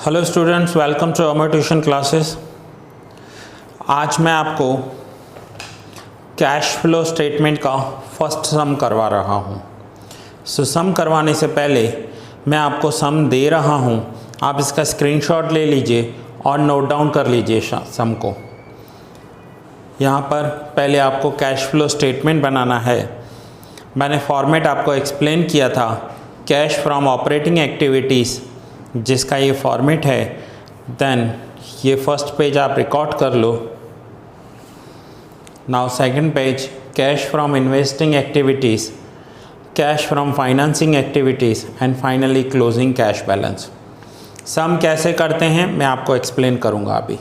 Hello students, welcome to Amar tuition classes. आज मैं आपको कैश फ्लो स्टेटमेंट का फर्स्ट सम करवा रहा हूँ। सम करवाने से पहले मैं आपको सम दे रहा हूँ, आप इसका स्क्रीनशॉट ले लीजिए और नोट डाउन कर लीजिए सम को। यहाँ पर पहले आपको कैश फ्लो स्टेटमेंट बनाना है। मैंने फॉर्मेट आपको एक्सप्लेन किया था, कैश फ्रॉम ऑपरेटिंग एक्टिविटीज़, जिसका ये फॉर्मेट है। देन ये फर्स्ट पेज आप रिकॉर्ड कर लो। Now second page, cash from investing activities, cash from financing activities and finally closing cash balance. Sum कैसे करते हैं मैं आपको एक्सप्लेन करूँगा अभी।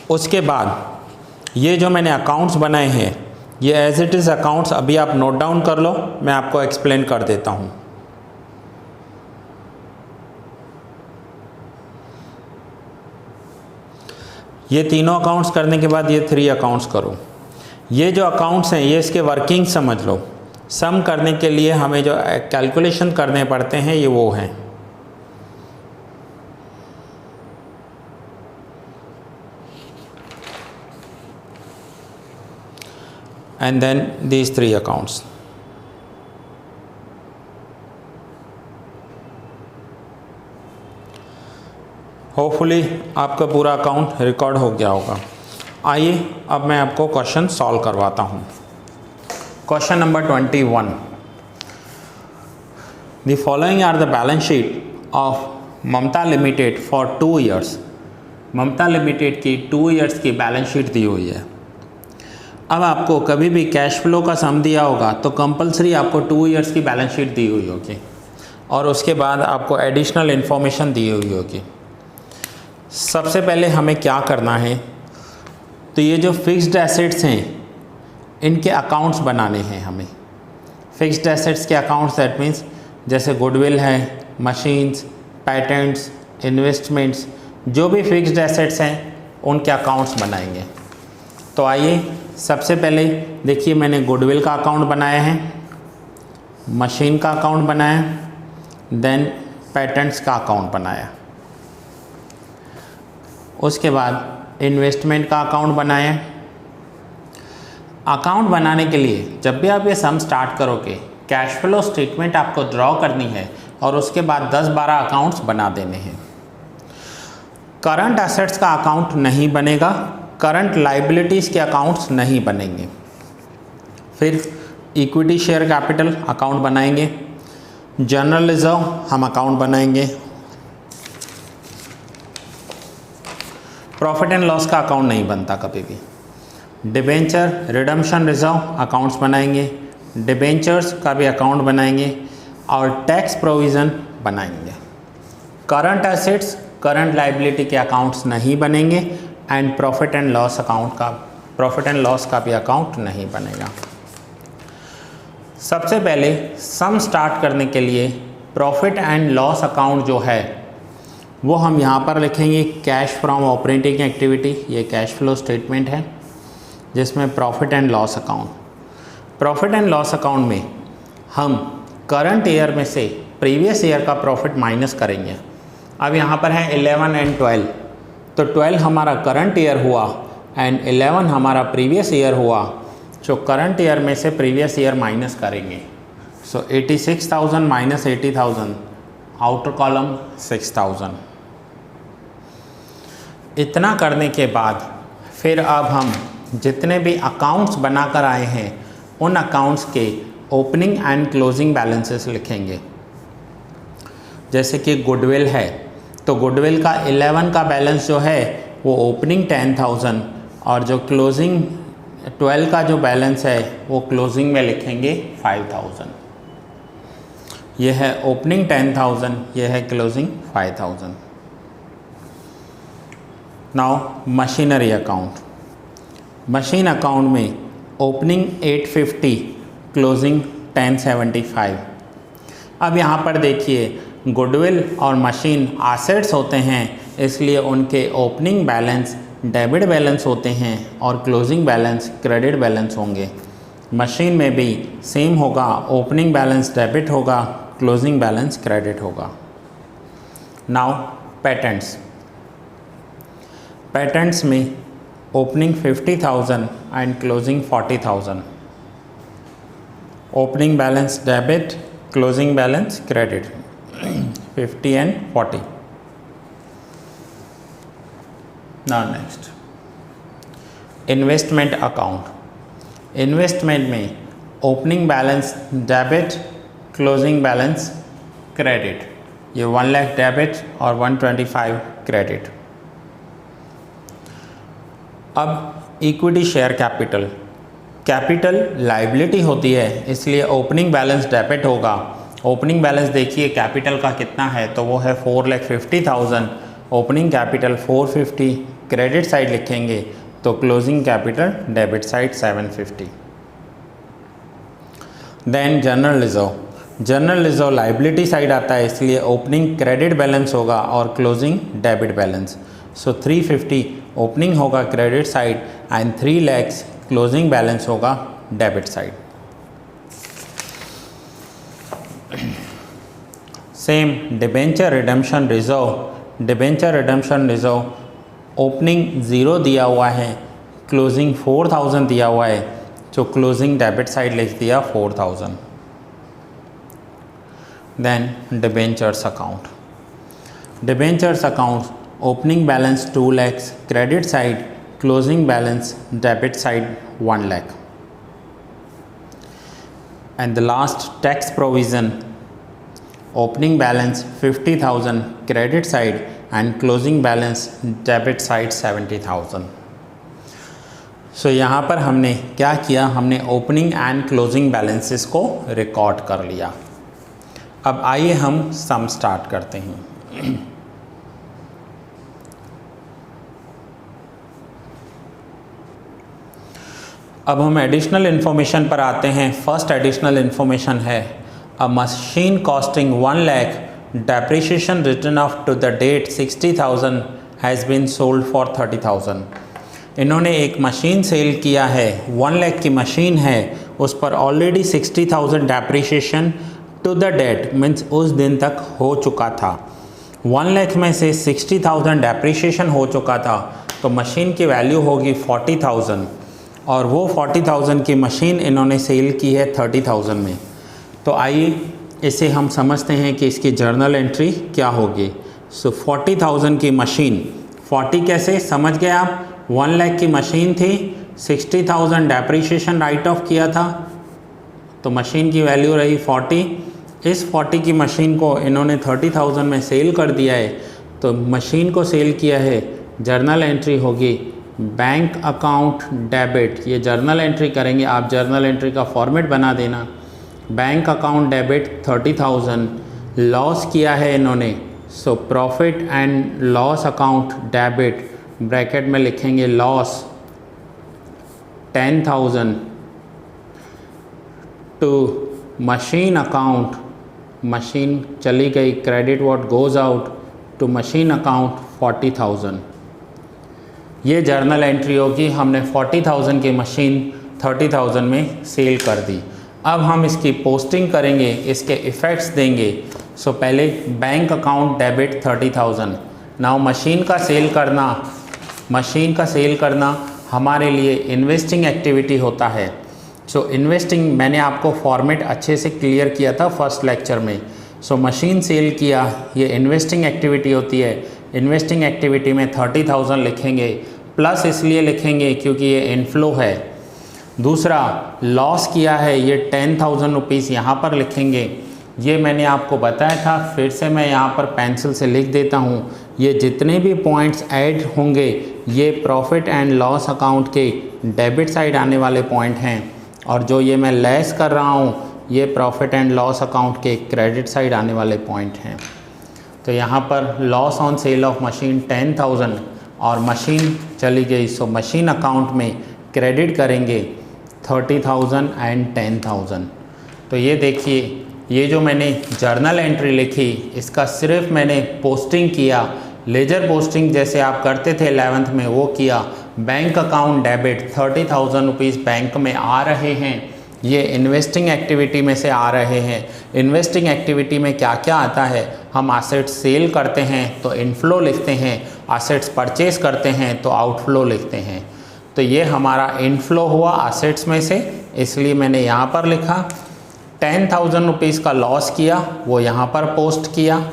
उसके बाद ये जो मैंने अकाउंट्स बनाए हैं, ये एज इट इज़ अकाउंट्स अभी आप नोट डाउन कर लो, मैं आपको एक्सप्लेन कर देता हूँ। ये तीनों अकाउंट्स करने के बाद ये 3 अकाउंट्स करो। ये जो अकाउंट्स हैं ये इसके वर्किंग समझ लो। सम करने के लिए हमें जो कैलकुलेशन करने पड़ते हैं ये वो हैं। And then these 3 accounts. Hopefully आपका पूरा अकाउंट रिकॉर्ड हो गया होगा। आइए अब मैं आपको क्वेश्चन सॉल्व करवाता हूँ। Question number 21। The following are the balance sheet of Mamata limited for 2 years. Mamata limited की 2 ईयर्स की बैलेंस शीट दी हुई है। अब आपको कभी भी कैश फ्लो का सम दिया होगा तो कंपलसरी आपको 2 ईयर्स की बैलेंस शीट दी हुई होगी और उसके बाद आपको एडिशनल इन्फॉर्मेशन दी हुई होगी। सबसे पहले हमें क्या करना है, तो ये जो फिक्स्ड एसेट्स हैं इनके अकाउंट्स बनाने हैं हमें। फिक्स्ड एसेट्स के अकाउंट्स दैट मीन्स जैसे गुडविल है, मशीन्स, पैटेंट्स, इन्वेस्टमेंट्स, जो भी फिक्स्ड एसेट्स हैं उनके अकाउंट्स बनाएंगे। तो आइए सबसे पहले देखिए, मैंने गुडविल का अकाउंट बनाया है, मशीन का अकाउंट बनाया, देन पैटेंट्स का अकाउंट बनाया। उसके बाद इन्वेस्टमेंट का अकाउंट बनाया। अकाउंट बनाने के लिए जब भी आप ये सम स्टार्ट करोगे, कैश फ्लो स्टेटमेंट आपको ड्रॉ करनी है और उसके बाद 10-12 अकाउंट्स बना देने हैं। करंट एसेट्स का अकाउंट नहीं बनेगा, करंट लाइबिलिटीज़ के अकाउंट्स नहीं बनेंगे। फिर इक्विटी शेयर कैपिटल अकाउंट बनाएंगे, जनरल रिजर्व हम अकाउंट बनाएंगे, प्रॉफिट एंड लॉस का अकाउंट नहीं बनता कभी भी। डिबेंचर रिडम्पशन रिजर्व अकाउंट्स बनाएंगे, डिबेंचर्स का भी अकाउंट बनाएंगे और टैक्स प्रोविज़न बनाएंगे। करंट एसेट्स, करंट लाइबिलिटी के अकाउंट्स नहीं बनेंगे एंड प्रॉफिट एंड लॉस का भी अकाउंट नहीं बनेगा। सबसे पहले सम स्टार्ट करने के लिए प्रॉफिट एंड लॉस अकाउंट जो है वो हम यहाँ पर लिखेंगे कैश फ्रॉम ऑपरेटिंग एक्टिविटी। ये कैश फ्लो स्टेटमेंट है जिसमें profit and loss account. Profit and loss account में हम करंट ईयर में से प्रीवियस ईयर का प्रॉफिट माइनस करेंगे। अब यहाँ पर है 11 एंड 12, तो 12 हमारा करंट ईयर हुआ एंड 11 हमारा प्रीवियस ईयर हुआ। जो करंट ईयर में से प्रीवियस ईयर माइनस करेंगे, सो 86,000 माइनस 80,000, आउटर कॉलम 6,000। इतना करने के बाद फिर अब हम जितने भी अकाउंट्स बनाकर आए हैं उन अकाउंट्स के ओपनिंग एंड क्लोजिंग बैलेंसेस लिखेंगे। जैसे कि गुडविल है तो गुडविल का 11 का बैलेंस जो है वो ओपनिंग 10,000 और जो क्लोजिंग 12 का जो बैलेंस है वो क्लोजिंग में लिखेंगे 5,000। ये है ओपनिंग 10,000, ये है closing 5,000। Now machinery account. Machine account में ओपनिंग 850, क्लोजिंग 1075। अब यहाँ पर देखिए गुडविल और मशीन एसेट्स होते हैं, इसलिए उनके ओपनिंग बैलेंस डेबिट बैलेंस होते हैं और क्लोजिंग बैलेंस क्रेडिट बैलेंस होंगे। मशीन में भी सेम होगा, ओपनिंग बैलेंस डेबिट होगा, क्लोजिंग बैलेंस क्रेडिट होगा। नाउ पेटेंट्स, पेटेंट्स में opening 50,000 and closing 40,000, opening balance debit, closing balance credit 50 and 40. Now next investment account, investment में opening balance debit, closing balance credit, ये 1 lakh debit और 125 credit. अब equity share capital, capital liability होती है इसलिए opening balance debit होगा. Opening balance देखिए capital का कितना है तो वो है 4,50,000, ओपनिंग कैपिटल 450, क्रेडिट साइड लिखेंगे तो closing capital debit side 750. Then general reserve, general reserve liability side आता है इसलिए ओपनिंग क्रेडिट बैलेंस होगा और closing debit balance. So 350 opening होगा credit side and 3 lakhs closing balance होगा debit side. Same debenture redemption reserve, debenture redemption reserve opening 0 दिया हुआ है, क्लोजिंग 4,000 दिया हुआ है तो क्लोजिंग डेबिट साइड लिख दिया 4,000. Then debentures account, debentures account opening balance 2 lakhs credit side, closing balance debit side 1 lakh. And the last tax provision, opening balance 50,000 credit side and closing balance debit side 70,000. So यहाँ पर हमने क्या किया, हमने opening and closing balances को record कर लिया. अब आइए हम सम स्टार्ट करते हैं. अब हम एडिशनल इन्फॉर्मेशन पर आते हैं. फर्स्ट एडिशनल इन्फॉर्मेशन है a machine costing 1 lakh, depreciation written off to the date 60,000 has been sold for 30,000. इन्होंने एक मशीन सेल किया है, 1 lakh की मशीन है, उस पर already 60,000 depreciation to the date means उस दिन तक हो चुका था. 1 lakh में से 60,000 डेप्रिसिएशन हो चुका था तो मशीन की वैल्यू होगी 40,000 और वो 40,000 की मशीन इन्होंने सेल की है 30,000 में. तो आइए इसे हम समझते हैं कि इसकी जर्नल एंट्री क्या होगी. सो 40,000 की मशीन, 40 कैसे समझ गए आप, 1 lakh की मशीन थी, 60,000 डेप्रिसिएशन राइट ऑफ किया था तो मशीन की वैल्यू रही 40. इस 40 की मशीन को इन्होंने 30,000 में सेल कर दिया है तो मशीन को सेल किया है, जर्नल एंट्री होगी बैंक अकाउंट डेबिट. ये जर्नल एंट्री करेंगे आप, जर्नल एंट्री का फॉर्मेट बना देना. बैंक अकाउंट डेबिट 30,000, लॉस किया है इन्होंने so profit and loss account debit, bracket में लिखेंगे loss 10,000 to machine account, machine चली गई, credit what goes out to machine account 40,000. ये जर्नल एंट्री होगी, हमने 40,000 की मशीन 30,000 में सेल कर दी. अब हम इसकी पोस्टिंग करेंगे, इसके इफ़ेक्ट्स देंगे. सो पहले bank account debit 30,000. Now machine का सेल करना, मशीन का सेल करना हमारे लिए इन्वेस्टिंग एक्टिविटी होता है. सो इन्वेस्टिंग मैंने आपको फॉर्मेट अच्छे से क्लियर किया था फर्स्ट लेक्चर में. सो मशीन सेल किया, ये इन्वेस्टिंग एक्टिविटी होती है. इन्वेस्टिंग एक्टिविटी में 30,000 लिखेंगे, प्लस इसलिए लिखेंगे क्योंकि ये इनफ्लो है. दूसरा लॉस किया है, ये 10,000 रुपीज़ यहाँ पर लिखेंगे. ये मैंने आपको बताया था, फिर से मैं यहाँ पर पेंसिल से लिख देता हूँ. ये जितने भी पॉइंट्स ऐड होंगे ये प्रॉफिट एंड लॉस अकाउंट के डेबिट साइड आने वाले पॉइंट हैं और जो ये मैं लेस कर रहा हूँ ये प्रॉफिट एंड लॉस अकाउंट के क्रेडिट साइड आने वाले पॉइंट हैं. तो यहाँ पर loss on sale of machine 10,000 और मशीन चली गई सो मशीन अकाउंट में क्रेडिट करेंगे 30,000 एंड 10,000. तो ये देखिए, ये जो मैंने जर्नल एंट्री लिखी इसका सिर्फ मैंने पोस्टिंग किया, लेजर पोस्टिंग जैसे आप करते थे 11th में वो किया. Bank account debit 30,000 rupees bank में आ रहे हैं, ये इन्वेस्टिंग एक्टिविटी में से आ रहे हैं। इन्वेस्टिंग एक्टिविटी में क्या क्या आता है, हम एसेट्स सेल करते हैं तो इनफ्लो लिखते हैं, एसेट्स परचेज करते हैं तो आउटफ्लो लिखते हैं। तो ये हमारा इनफ्लो हुआ एसेट्स में से, इसलिए मैंने यहाँ पर लिखा। 10,000 रुपीज़ का लॉस किया, वो यहाँ पर पोस्ट किया।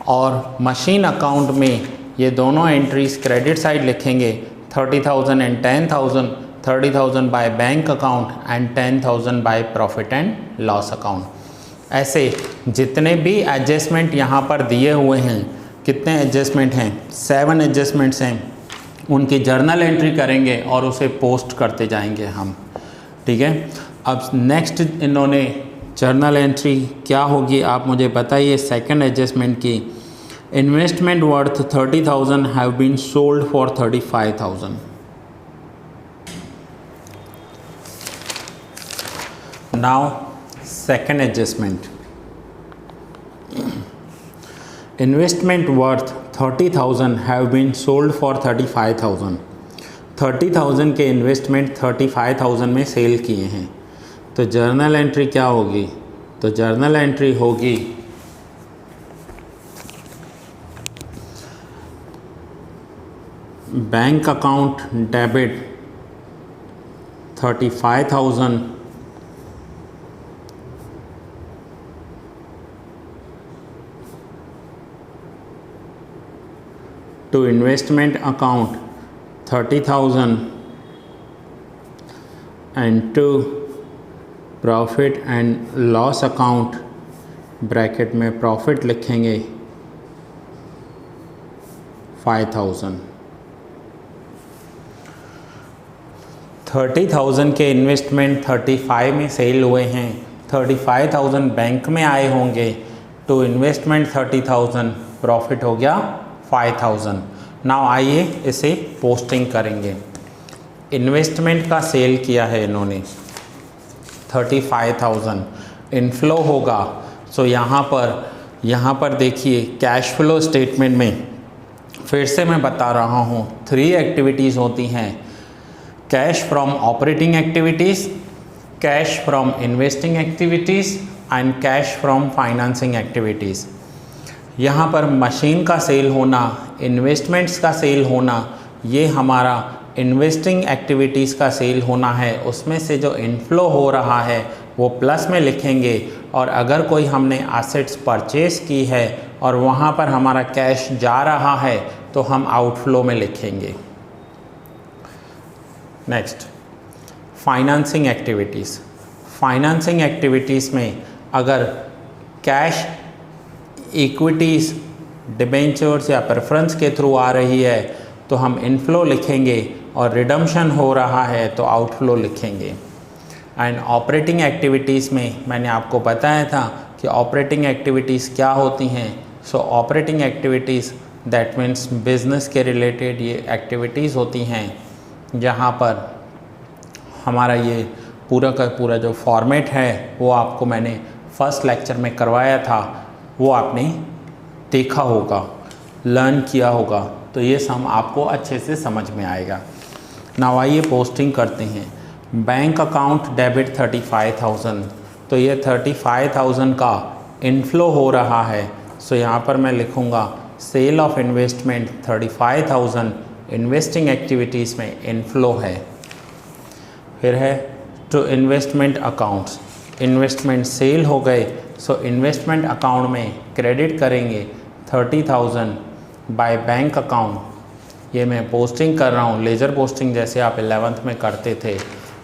और मशीन अकाउंट में ये दोनों एंट्रीज क्रेडिट साइड लिखेंगे, 30,000 and 10,000, 30,000 bye bank account and 10,000 by profit and loss account. ऐसे जितने भी एडजस्टमेंट यहाँ पर दिए हुए हैं, कितने एडजस्टमेंट हैं, 7 एडजस्टमेंट्स हैं, उनकी जर्नल एंट्री करेंगे और उसे पोस्ट करते जाएंगे हम। ठीक है, अब नेक्स्ट इन्होंने जर्नल एंट्री क्या होगी आप मुझे बताइए। सेकंड एडजस्टमेंट की, investment worth 30,000 have been sold for 35,000। Now second adjustment, investment worth 30,000 have been sold for 35,000। 30,000 के इन्वेस्टमेंट 35,000 में सेल किए हैं, तो जर्नल एंट्री क्या होगी, तो जर्नल एंट्री होगी bank account debit 35,000 to investment account 30,000 and to profit and loss account, bracket में प्रॉफिट लिखेंगे 5,000। 30,000 के इन्वेस्टमेंट 35 में सेल हुए हैं, 35,000 बैंक में आए होंगे, तो इन्वेस्टमेंट 30,000, प्रॉफिट हो गया 5,000। नाउ आइए इसे पोस्टिंग करेंगे। इन्वेस्टमेंट का सेल किया है इन्होंने 35,000, इनफ्लो होगा। सो यहाँ पर देखिए कैश फ्लो स्टेटमेंट में फिर से मैं बता रहा हूँ 3 एक्टिविटीज़ होती हैं, cash from operating activities, cash from investing activities and cash from financing activities. यहाँ पर मशीन का सेल होना, इन्वेस्टमेंट्स का सेल होना, ये हमारा इन्वेस्टिंग एक्टिविटीज़ का सेल होना है। उसमें से जो इनफ्लो हो रहा है वो प्लस में लिखेंगे, और अगर कोई हमने एसेट्स परचेज की है और वहाँ पर हमारा कैश जा रहा है तो हम आउटफ्लो में लिखेंगे। Next, financing activities. Financing activities में अगर कैश इक्विटीज़, डिबेंचर्स या प्रेफरेंस के थ्रू आ रही है तो हम इनफ्लो लिखेंगे, और रिडम्पशन हो रहा है तो आउटफ्लो लिखेंगे। एंड ऑपरेटिंग एक्टिविटीज़ में मैंने आपको बताया था कि ऑपरेटिंग एक्टिविटीज़ क्या होती हैं। सो operating activities that means business के रिलेटेड ये एक्टिविटीज़ होती हैं, जहाँ पर हमारा ये पूरा का पूरा जो फॉर्मेट है वो आपको मैंने फर्स्ट लेक्चर में करवाया था, वो आपने देखा होगा, लर्न किया होगा, तो ये सब आपको अच्छे से समझ में आएगा। नाउ आइए पोस्टिंग करते हैं। बैंक अकाउंट डेबिट 35,000, तो ये 35,000 का इनफ्लो हो रहा है। सो यहाँ पर मैं लिखूँगा sale of investment 35,000, investing activities में इनफ्लो है। फिर है to investment accounts, investment sale हो गए, सो इन्वेस्टमेंट अकाउंट में क्रेडिट करेंगे 30,000 बाय बैंक अकाउंट। ये मैं पोस्टिंग कर रहा हूँ लेजर पोस्टिंग जैसे आप 11th में करते थे।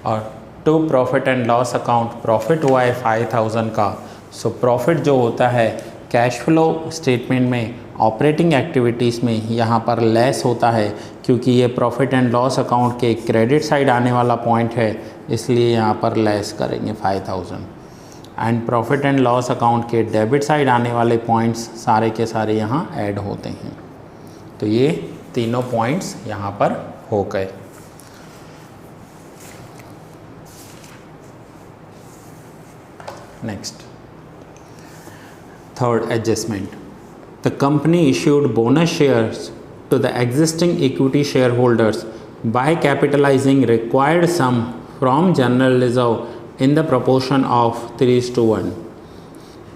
और to profit and loss account, profit हुआ है 5,000 का। सो प्रॉफिट जो होता है कैश फ्लो स्टेटमेंट में ऑपरेटिंग एक्टिविटीज़ में यहाँ पर लेस होता है, क्योंकि ये प्रॉफिट एंड लॉस अकाउंट के क्रेडिट साइड आने वाला पॉइंट है, इसलिए यहाँ पर लेस करेंगे 5,000। And profit and loss account के डेबिट साइड आने वाले पॉइंट्स सारे के सारे यहाँ ऐड होते हैं। तो ये तीनों पॉइंट्स यहाँ पर हो गए। Next, third adjustment, the company issued bonus shares to the existing equity shareholders by capitalizing required sum from general reserve in the proportion of 3:1।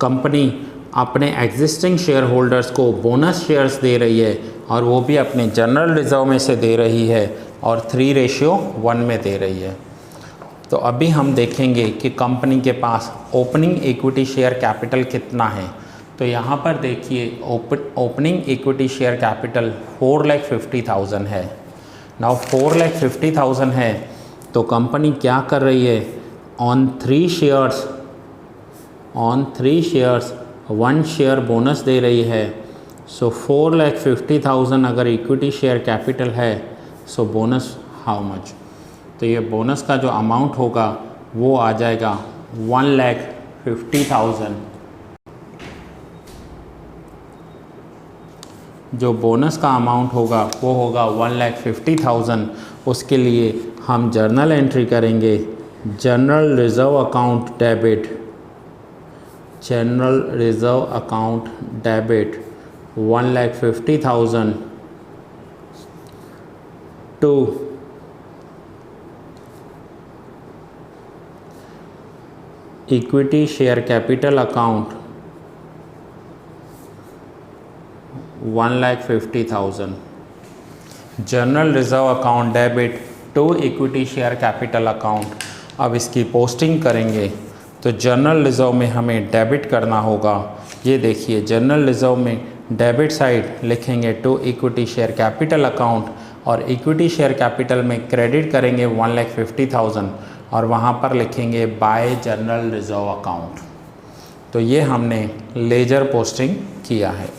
Company अपने एग्जिस्टिंग शेयर होल्डर्स को बोनस शेयर्स दे रही है और वो भी अपने जनरल रिजर्व में से दे रही है और 3:1 में दे रही है। तो अभी हम देखेंगे कि कंपनी के पास ओपनिंग इक्विटी शेयर कैपिटल कितना है। तो यहाँ पर देखिए ओपनिंग इक्विटी शेयर कैपिटल 4,50,000 है। नाउ 4,50,000 है तो कंपनी क्या कर रही है, ऑन 3 शेयर्स 1 शेयर बोनस दे रही है। सो 4,50,000 अगर इक्विटी शेयर कैपिटल है, सो बोनस हाउ मच, तो ये बोनस का जो अमाउंट होगा वो आ जाएगा 1,50,000। जो बोनस का अमाउंट होगा वो होगा 1,50,000। उसके लिए हम जर्नल एंट्री करेंगे, general reserve account debit, general reserve account debit 1,50,000 to equity share capital account 1,50,000। General reserve account debit to equity share capital account. अब इसकी पोस्टिंग करेंगे तो जनरल रिजर्व में हमें डेबिट करना होगा। ये देखिए जनरल रिजर्व में डेबिट साइड लिखेंगे to equity share capital account और इक्विटी शेयर कैपिटल में क्रेडिट करेंगे 1,50,000 और वहाँ पर लिखेंगे बाय जनरल रिजर्व अकाउंट। तो ये हमने लेजर पोस्टिंग किया है।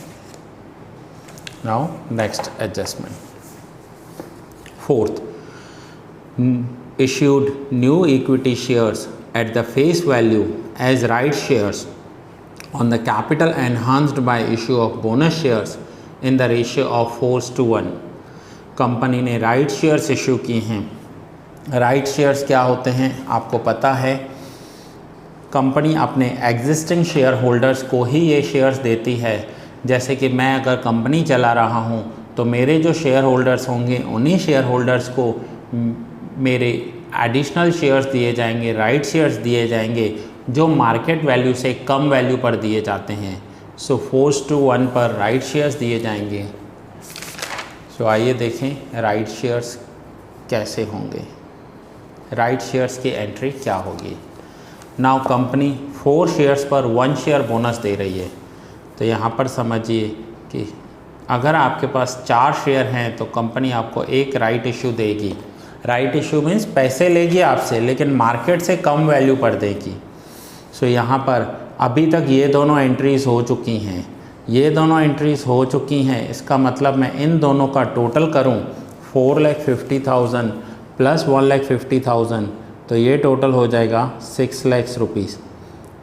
Now next adjustment. 4th, issued new equity shares at the face value as right shares on the capital enhanced by issue of bonus shares in the ratio of 4:1। Company ने right shares issue किए हैं। Right shares क्या होते हैं आपको पता है, company अपने एग्जिस्टिंग शेयर होल्डर्स को ही ये शेयर्स देती है। जैसे कि मैं अगर कंपनी चला रहा हूँ तो मेरे जो शेयर होल्डर्स होंगे उन्हीं शेयर होल्डर्स को मेरे एडिशनल शेयर्स दिए जाएंगे, राइट शेयर्स दिए जाएंगे जो मार्केट वैल्यू से कम वैल्यू पर दिए जाते हैं। सो 4:1 पर राइट शेयर्स दिए जाएंगे। सो आइए देखें राइट शेयर्स कैसे होंगे, राइट शेयर्स की एंट्री क्या होगी। नाउ कंपनी 4 शेयर्स पर 1 शेयर बोनस दे रही है। तो यहाँ पर समझिए कि अगर आपके पास 4 शेयर हैं तो कंपनी आपको एक राइट इशू देगी। राइट इशू मीन्स पैसे लेगी आपसे लेकिन मार्केट से कम वैल्यू पर देगी। सो यहाँ पर अभी तक ये दोनों एंट्रीज़ हो चुकी हैं, ये दोनों एंट्रीज़ हो चुकी हैं। इसका मतलब मैं इन दोनों का टोटल करूँ 4,50,000 प्लस 1,50,000 तो ये टोटल हो जाएगा 6 लाख रुपीज़।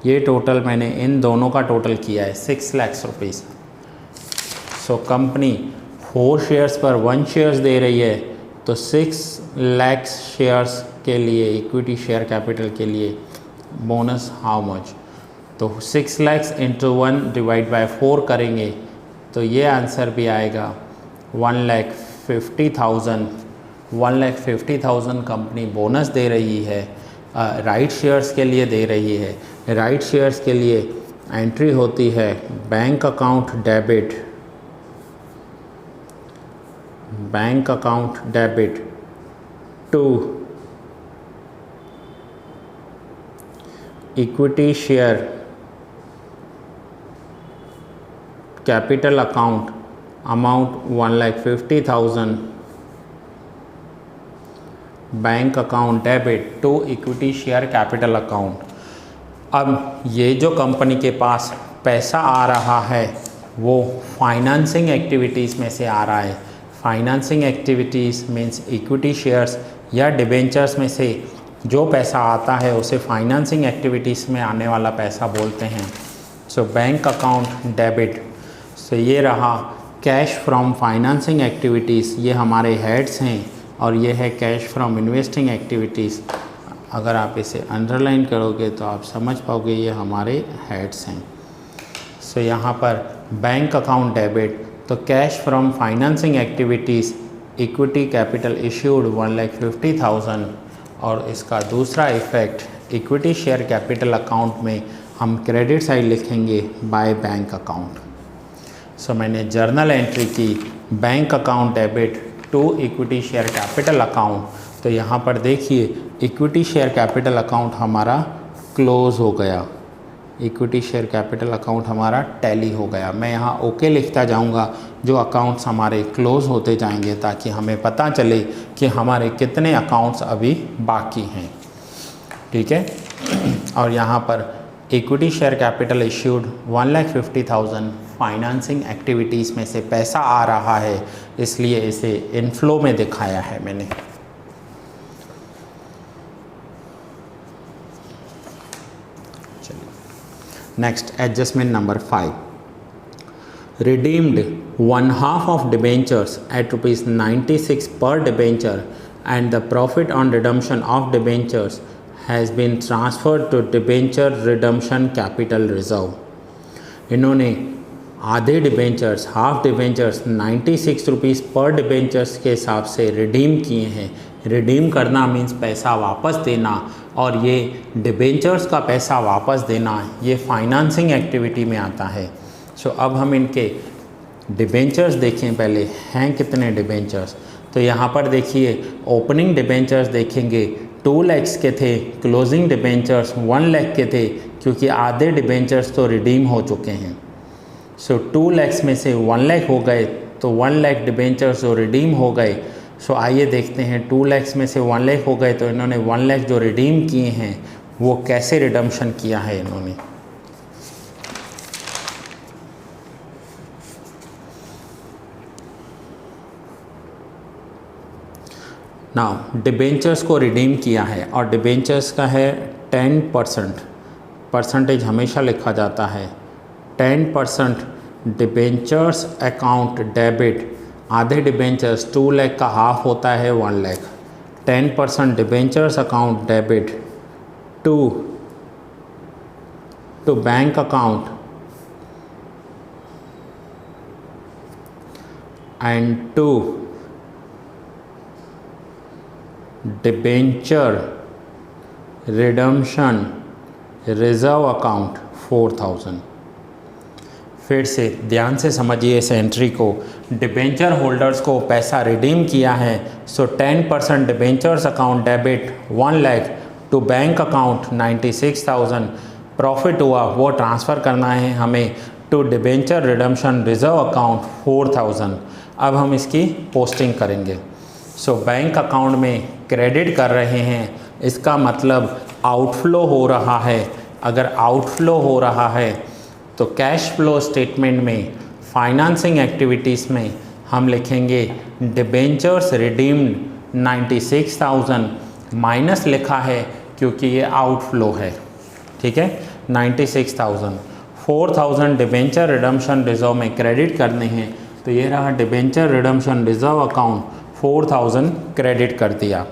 ये टोटल मैंने इन दोनों का टोटल किया है 6 lakh rupees. So company 4 shares पर 1 शेयर्स दे रही है तो 6 लाख शेयर्स के लिए इक्विटी शेयर कैपिटल के लिए बोनस हाउ मच, तो 6 लाख इंटू 1 डिवाइड बाय 4 करेंगे तो ये आंसर भी आएगा 1,50,000। 1,50,000 कंपनी बोनस दे रही है, राइट शेयर्स के लिए दे रही है। राइट शेयर्स के लिए एंट्री होती है bank account debit, bank account debit to equity share capital account amount 1,50,000 bank account debit to equity share capital account. अब ये जो कंपनी के पास पैसा आ रहा है वो फाइनेंसिंग एक्टिविटीज़ में से आ रहा है। Financing activities means equity shares या डिबेंचर्स में से जो पैसा आता है उसे फाइनेंसिंग एक्टिविटीज़ में आने वाला पैसा बोलते हैं। So bank account debit. So ये रहा कैश फ्रॉम फाइनेंसिंग एक्टिविटीज़, ये हमारे हेड्स हैं और ये है कैश फ्रॉम इन्वेस्टिंग एक्टिविटीज़। अगर आप इसे अंडरलाइन करोगे तो आप समझ पाओगे ये हमारे हेड्स हैं। सो यहाँ पर बैंक अकाउंट डेबिट तो cash from financing activities equity capital issued 1,50,000 और इसका दूसरा effect equity share capital account में हम क्रेडिट साइड लिखेंगे बाय बैंक अकाउंट। सो मैंने जर्नल एंट्री की bank account debit to equity share capital account, तो यहाँ पर देखिए इक्विटी शेयर कैपिटल अकाउंट हमारा क्लोज़ हो गया, इक्विटी शेयर कैपिटल अकाउंट हमारा टैली हो गया। मैं यहाँ ओके लिखता जाऊँगा जो अकाउंट्स हमारे क्लोज़ होते जाएंगे ताकि हमें पता चले कि हमारे कितने अकाउंट्स अभी बाकी हैं, ठीक है। और यहाँ पर equity share capital issued 1,50,000 financing activities में से पैसा आ रहा है, इसलिए इसे इनफ्लो में दिखाया है मैंने। Next adjustment number 5, redeemed 1/2 of debentures at ₹96 per debenture and the profit on redemption of debentures has been transferred to debenture redemption capital reserve। इन्होंने आधे डिबेंचर्स, हाफ डिबेंचर्स 96 रुपीज़ पर डिबेंचर्स के हिसाब से रिडीम किए हैं। रिडीम करना means पैसा वापस देना, और ये डिबेंचर्स का पैसा वापस देना ये फाइनेंसिंग एक्टिविटी में आता है। सो अब हम इनके डिबेंचर्स देखें, पहले हैं कितने डिबेंचर्स। तो यहाँ पर देखिए ओपनिंग डिबेंचर्स देखेंगे 2 लाख के थे, क्लोजिंग डिबेंचर्स 1 लाख के थे, क्योंकि आधे डिबेंचर्स तो रिडीम हो चुके हैं। सो 2 लाख में से 1 लाख हो गए, तो 1 लाख डिबेंचर्स जो रिडीम हो गए। सो आइए देखते हैं 2 लाख में से 1 लाख हो गए, तो इन्होंने 1 लाख जो रिडीम किए हैं वो कैसे रिडम्पशन किया है इन्होंने। नाउ डिबेंचर्स को रिडीम किया है और डिबेंचर्स का है 10%, परसेंटेज हमेशा लिखा जाता है। 10% डिबेंचर्स अकाउंट डेबिट, आधे डिबेंचर्स 2 लाख का हाफ होता है 1 lakh. 10% debentures account debit to bank account and to debenture redemption reserve account 4,000। फिर से ध्यान से समझिए इस एंट्री को। डिबेंचर होल्डर्स को पैसा रिडीम किया है, so 10% debentures account debit 1 lakh to bank account 96,000, profit हुआ वो ट्रांसफ़र करना है हमें to debenture redemption reserve account 4,000। अब हम इसकी पोस्टिंग करेंगे। सो बैंक अकाउंट में क्रेडिट कर रहे हैं, इसका मतलब आउटफ्लो हो रहा है। अगर आउटफ्लो हो रहा है तो कैश फ्लो स्टेटमेंट में फाइनेंसिंग एक्टिविटीज़ में हम लिखेंगे डिबेंचर्स रिडीम्ड 96,000, माइनस लिखा है क्योंकि ये आउटफ्लो है, ठीक है। 96,000, 4,000 डिबेंचर रिडम्पशन रिजर्व में क्रेडिट करने हैं, तो ये रहा debenture redemption reserve account 4,000 credit कर दिया।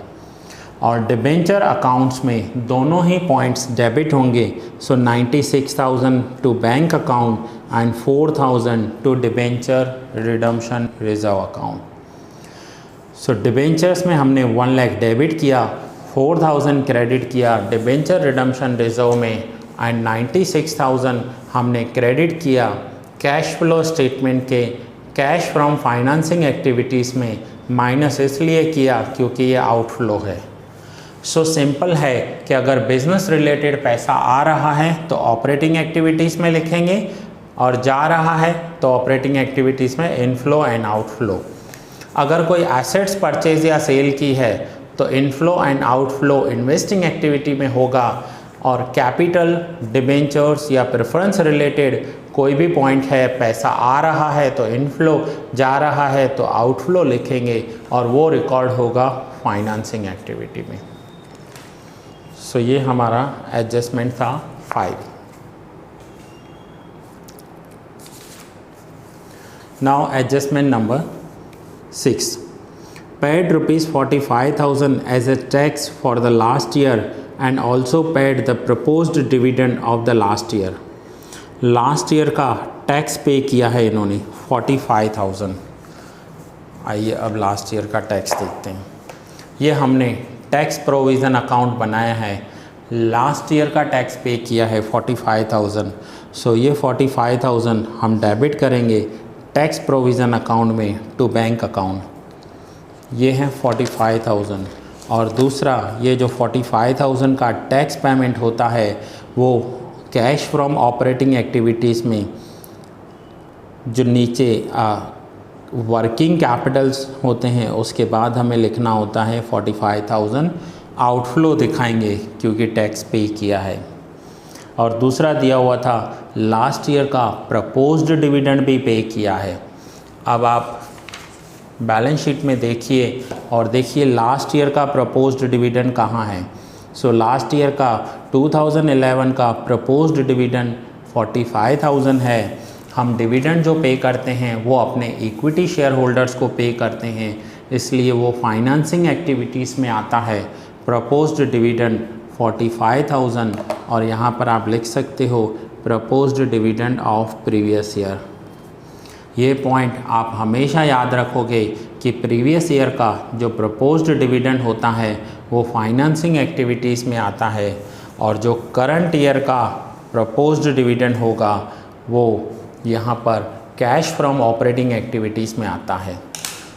और डिबेंचर अकाउंट्स में दोनों ही पॉइंट्स डेबिट होंगे, so 96,000 to bank account and 4,000 to debenture redemption reserve account. So debentures में हमने 1 लाख डेबिट किया, 4,000 क्रेडिट किया डिबेंचर रिडम्पशन रिजर्व में, एंड 96,000 हमने क्रेडिट किया कैश फ्लो स्टेटमेंट के कैश फ्रॉम फाइनेंसिंग एक्टिविटीज़ में, माइनस इसलिए किया क्योंकि ये आउटफ्लो है। सो सिंपल है कि अगर बिज़नेस रिलेटेड पैसा आ रहा है तो ऑपरेटिंग एक्टिविटीज़ में लिखेंगे, और जा रहा है तो ऑपरेटिंग एक्टिविटीज़ में इनफ्लो एंड आउटफ्लो। अगर कोई एसेट्स परचेज या सेल की है तो inflow and outflow investing activity में होगा, और कैपिटल, डिबेंचर्स या प्रेफरेंस रिलेटेड कोई भी पॉइंट है, पैसा आ रहा है तो इनफ्लो, जा रहा है तो आउटफ्लो लिखेंगे, और वो रिकॉर्ड होगा फाइनेंसिंग एक्टिविटी में। सो ये हमारा एडजस्टमेंट था 5। Now adjustment number 6, paid ₹45,000 as a tax for the last year and also paid the proposed dividend of the last year. Last year का टैक्स पे किया है इन्होंने 45,000। आइए अब लास्ट ईयर का टैक्स देखते हैं। ये हमने टैक्स प्रोविज़न अकाउंट बनाया है। लास्ट ईयर का टैक्स पे किया है 45,000। सो ये 45,000 हम डेबिट करेंगे टैक्स प्रोविज़न अकाउंट में टू बैंक अकाउंट, ये है 45,000। और दूसरा ये जो 45,000 का टैक्स पेमेंट होता है वो कैश फ्रॉम ऑपरेटिंग एक्टिविटीज़ में जो नीचे वर्किंग कैपिटल्स होते हैं उसके बाद हमें लिखना होता है 45,000 आउटफ्लो दिखाएंगे क्योंकि टैक्स पे किया है। और दूसरा दिया हुआ था लास्ट ईयर का प्रपोज्ड डिविडेंड भी पे किया है। अब आप बैलेंस शीट में देखिए और देखिए लास्ट ईयर का प्रपोज्ड डिविडेंड कहाँ है। सो लास्ट ईयर का 2011 का प्रपोज्ड डिविडेंड 45,000 है। हम डिविडेंड जो पे करते हैं वो अपने इक्विटी शेयर होल्डर्स को पे करते हैं, इसलिए वो फाइनेंसिंग एक्टिविटीज़ में आता है। प्रपोज्ड डिविडेंड 45,000 और यहाँ पर आप लिख सकते हो proposed dividend of previous year. ये पॉइंट आप हमेशा याद रखोगे कि प्रीवियस ईयर का जो प्रपोज्ड डिविडेंड होता है वो फाइनेंसिंग एक्टिविटीज़ में आता है और जो करंट ईयर का प्रपोज्ड डिविडेंड होगा वो यहाँ पर कैश फ्रॉम ऑपरेटिंग एक्टिविटीज़ में आता है।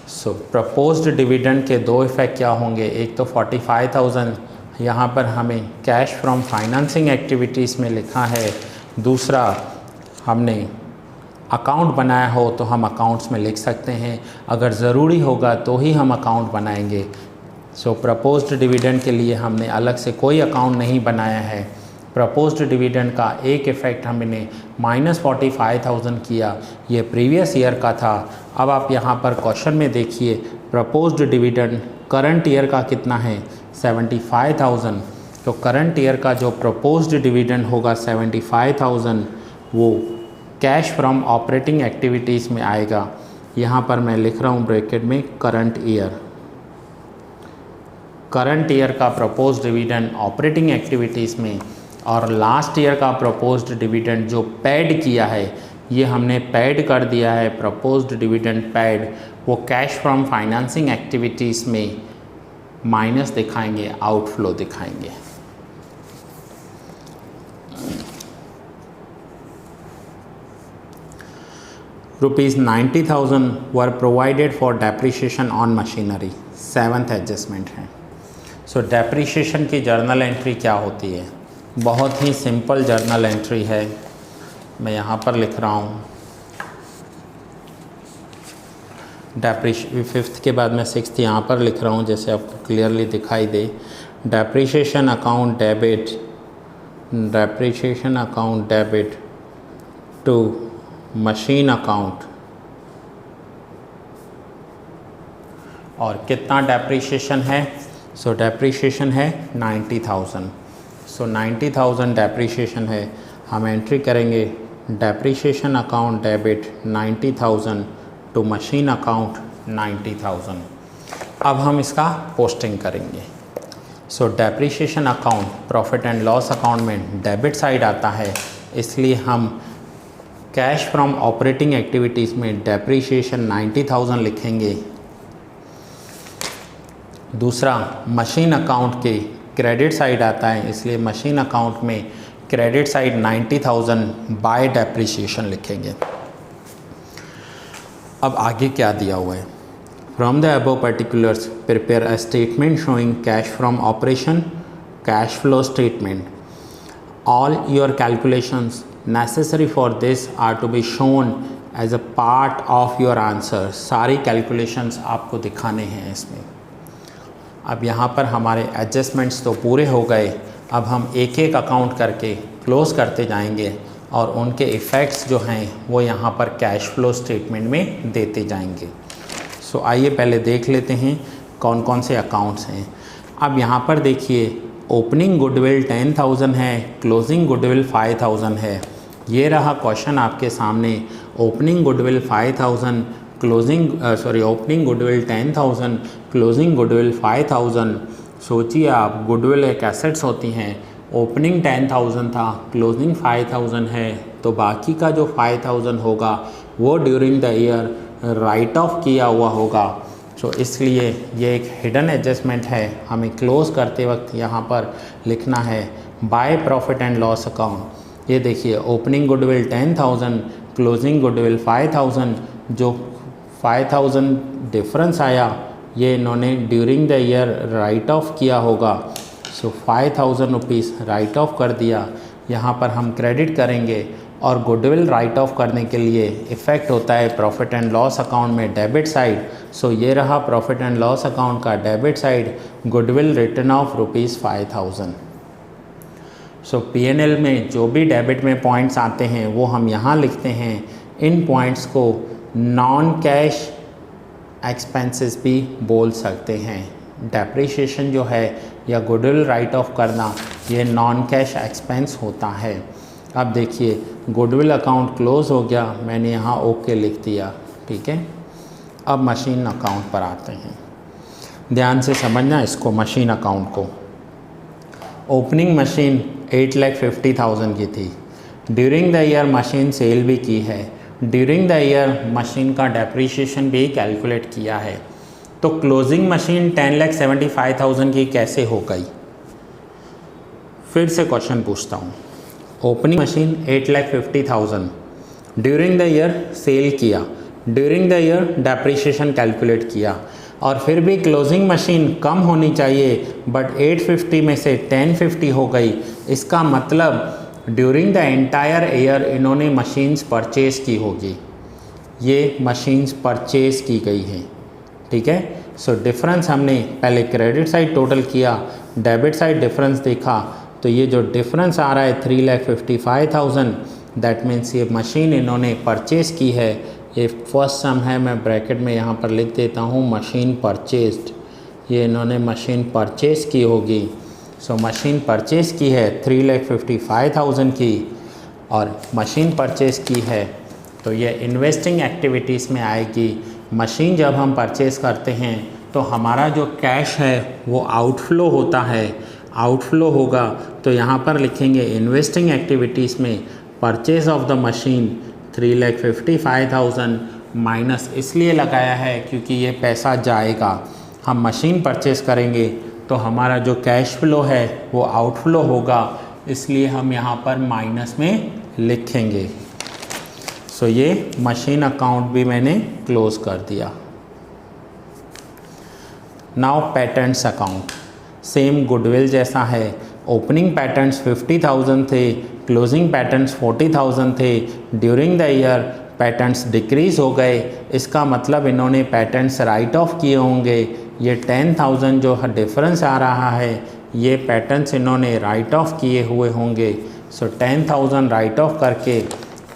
सो प्रपोज्ड डिविडेंड के दो इफ़ेक्ट क्या होंगे, एक तो 45,000 यहाँ पर हमें कैश फ्रॉम फाइनेंसिंग एक्टिविटीज़ में लिखा है, दूसरा हमने अकाउंट बनाया हो तो हम अकाउंट्स में लिख सकते हैं, अगर ज़रूरी होगा तो ही हम अकाउंट बनाएंगे। सो प्रपोज्ड डिविडेंड के लिए हमने अलग से कोई अकाउंट नहीं बनाया है। प्रपोज्ड डिविडेंड का एक इफ़ेक्ट हमने -45,000 किया, ये प्रीवियस ईयर का था। अब आप यहाँ पर क्वेश्चन में देखिए प्रपोज्ड डिविडेंड करंट ईयर का कितना है 75,000। तो करंट ईयर का जो प्रपोज्ड डिविडेंड होगा 75,000 वो कैश फ्रॉम ऑपरेटिंग एक्टिविटीज़ में आएगा। यहाँ पर मैं लिख रहा हूँ ब्रैकेट में करंट ईयर। करंट ईयर का प्रपोज्ड डिविडेंड ऑपरेटिंग एक्टिविटीज़ में और लास्ट ईयर का प्रपोज्ड डिविडेंड जो पेड किया है ये हमने पेड कर दिया है। प्रपोज्ड डिविडेंड पेड वो कैश फ्रॉम फाइनेंसिंग एक्टिविटीज़ में माइनस दिखाएंगे, आउटफ्लो दिखाएंगे। ₹90,000 वर provided for depreciation on machinery, 7th adjustment है। सो डेप्रिसिएशन की जर्नल एंट्री क्या होती है, बहुत ही सिंपल जर्नल एंट्री है। मैं यहाँ पर लिख रहा हूँ 5th के बाद मैं 6th यहाँ पर लिख रहा हूँ जैसे आपको क्लियरली दिखाई दे। Depreciation account debit, depreciation account debit to machine account, और कितना डेप्रिसिएशन है, सो डेप्रिसिएशन है 90,000। सो 90,000 डेप्रिसिएशन है, हम एंट्री करेंगे depreciation account debit 90,000 to machine account 90,000। अब हम इसका पोस्टिंग करेंगे। So depreciation account profit and loss account में डेबिट साइड आता है, इसलिए हम कैश फ्रॉम ऑपरेटिंग एक्टिविटीज़ में डेप्रिसिएशन 90,000 लिखेंगे। दूसरा मशीन अकाउंट के क्रेडिट साइड आता है, इसलिए मशीन अकाउंट में क्रेडिट साइड 90,000 बाय डेप्रिसिएशन लिखेंगे। अब आगे क्या दिया हुआ है, from the above particulars prepare a statement showing cash from operation, cash flow statement. All your calculations necessary for this are to be shown as a part of your answer. सारी calculations आपको दिखाने हैं इसमें। अब यहाँ पर हमारे adjustments तो पूरे हो गए, अब हम एक एक अकाउंट करके क्लोज करते जाएंगे और उनके इफ़ेक्ट्स जो हैं वो यहाँ पर कैश फ्लो स्टेटमेंट में देते जाएंगे। सो आइए पहले देख लेते हैं कौन कौन से अकाउंट्स हैं। अब यहाँ पर देखिए ओपनिंग गुडविल 10,000 है, क्लोजिंग गुडविल 5,000 है। ये रहा क्वेश्चन आपके सामने, opening goodwill 5,000 opening goodwill 10,000 closing goodwill 5,000। सोचिए आप, गुडविल एक एसेट्स होती हैं, ओपनिंग 10,000 था, क्लोजिंग 5,000 है, तो बाकी का जो 5,000 होगा वो during the year right of किया हुआ होगा। सो इसलिए ये एक हिडन एडजस्टमेंट है, हमें क्लोज करते वक्त यहाँ पर लिखना है by profit and loss account. ये देखिए ओपनिंग गुडविल 10,000, क्लोजिंग गुडविल 5,000, जो 5,000 डिफरेंस आया ये इन्होंने during the year right of किया होगा। सो 5,000 रुपीज़ राइट ऑफ कर दिया। यहाँ पर हम क्रेडिट करेंगे और गुडविल राइट ऑफ करने के लिए इफ़ेक्ट होता है प्रॉफिट एंड लॉस अकाउंट में डेबिट साइड। सो ये रहा प्रॉफिट एंड लॉस अकाउंट का debit side, goodwill return of ₹5,000। So P&L में जो भी डेबिट में पॉइंट्स आते हैं वो हम यहाँ लिखते हैं। इन पॉइंट्स को नॉन कैश एक्सपेंसेस भी बोल सकते हैं। डेप्रिसिएशन जो है या गुडविल राइट ऑफ करना ये नॉन कैश एक्सपेंस होता है। अब देखिए गुडविल अकाउंट क्लोज हो गया, मैंने यहाँ ओके लिख दिया, ठीक है। अब मशीन अकाउंट पर आते हैं, ध्यान से समझना इसको। मशीन अकाउंट को ओपनिंग मशीन 8,50,000 की थी। During the year machine sale भी की है, ड्यूरिंग द ईयर मशीन का डेप्रिसिएशन भी कैलकुलेट किया है। तो क्लोजिंग मशीन 10,75,000 की कैसे हो गई? फिर से क्वेश्चन पूछता हूँ। Opening machine 8,50,000, during the year sale किया, during the year depreciation calculate किया, और फिर भी क्लोजिंग मशीन कम होनी चाहिए बट 850 में से 1050 हो गई। इसका मतलब ड्यूरिंग द एंटायर ईयर इन्होंने मशीन्स परचेज़ की होगी। ये मशीन्स परचेज़ की गई हैं, ठीक है। सो डिफरेंस हमने पहले क्रेडिट साइड टोटल किया, डेबिट साइड डिफरेंस देखा, तो ये जो डिफरेंस आ रहा है 3,55,000, दैट मीन्स ये मशीन इन्होंने परचेज़ की है। ये फर्स्ट सम है, मैं ब्रैकेट में यहाँ पर लिख देता हूँ मशीन परचेज्ड। ये इन्होंने मशीन परचेज़ की होगी। सो मशीन परचेज़ की है 3,55,000 की, और मशीन परचेज़ की है तो ये इन्वेस्टिंग एक्टिविटीज़ में आएगी। मशीन जब हम परचेज़ करते हैं तो हमारा जो कैश है वो आउटफ्लो होता है। आउटफ्लो होगा तो यहाँ पर लिखेंगे इन्वेस्टिंग एक्टिविटीज़ में purchase of the machine 3,55,000 minus इसलिए लगाया है क्योंकि ये पैसा जाएगा। हम मशीन परचेज़ करेंगे तो हमारा जो कैश फ्लो है वो आउटफ्लो होगा, इसलिए हम यहाँ पर माइनस में लिखेंगे। सो ये मशीन अकाउंट भी मैंने क्लोज कर दिया। Now patents account same goodwill जैसा है। ओपनिंग पैटेंट्स 50,000 थे, क्लोजिंग पैटेंट्स 40,000 थे। During the year patents decrease हो गए, इसका मतलब इन्होंने पैटेंट्स राइट ऑफ किए होंगे। ये 10,000 जो डिफरेंस आ रहा है ये पैटेंट्स इन्होंने राइट ऑफ किए हुए होंगे। सो 10,000 राइट ऑफ करके